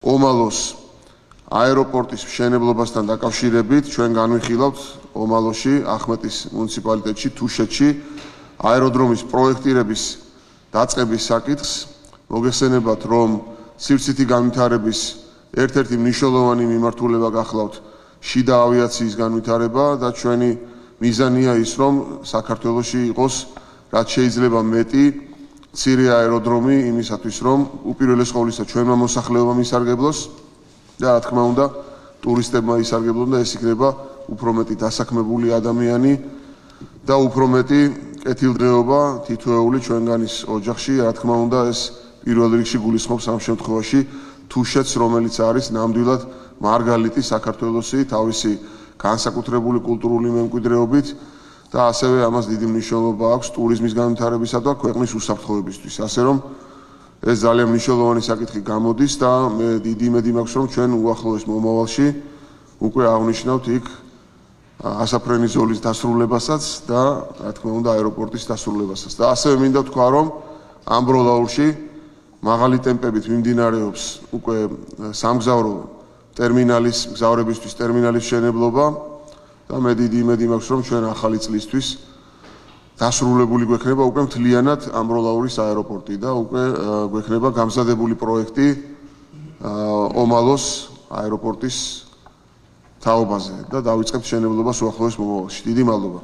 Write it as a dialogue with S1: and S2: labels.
S1: ომალოს აეროპორტის მშენებლობასთან დაკავშირებით ჩვენ განვიხილავთ ომალოში, ახმეტის მუნიციპალიტეტში, თუშეთში აეროდრომის პროექტირების დაწყების საკითხს. მოგეხსენებათ, რომ სივრცითი განვითარების ერთ-ერთი მნიშვნელოვანი მიმართულება გახლავთ შიდა ავიაციის განვითარება და ჩვენი მიზანია ის, რომ საქართველოში იყოს რაც შეიძლება მეტი მცირე აეროდრომი იმისათვის, რომ უპირველეს ყოვლისა ჩვენმა მოსახლეობამ ისარგებლოს და რა თქმა უნდა ტურისტებმა ისარგებლონ და ეს იქნება უფრო მეტი დასაქმებული ადამიანი და უფრო მეტი კეთილდღეობა თითოეული ჩვენგანის ოჯახში. რა თქმა უნდა ეს პირველ რიგში გულისხმობს ამ შემთხვევაში თუშეთს, რომელიც არის ნამდვილად მარგალიტი საქართველოსი თავისი განსაკუთრებული კულტურული მემკვიდრეობით და ასევე ამას დიდი მნიშვნელობა აქვს ტურიზმის განვითარებისა და ქვეყნის უსაფრთხოებისთვის. ასე რომ ეს ძალიან მნიშვნელოვანი საკითხი გამოდის და მე დიდი იმედი მაქვს, რომ ჩვენ უახლოეს მომავალში უკვე აღნიშნავთ იქ ასაფრენი ზოლის დასრულებასაც და რა თქმა უნდა აეროპორტის დასრულებასაც. და ასევე მინდა ვთქვა, რომ ამბროლაურში მაღალი ტემპებით მიმდინარეობს უკვე სამგზავრო ტერმინალის მგზავრებისთვის ტერმინალის მშენებლობა და მე დიდი იმედი მაქვს, რომ ჩვენ ახალი წლისთვის დასრულებული გვექნება უკვე მთლიანად ამბროლაურის აეროპორტი და უკვე გვექნება გამზადებული პროექტი ომალოს აეროპორტის თაობაზე და დავიწყებთ მშენებლობას უახლოეს მომავალში. დიდი მადლობა.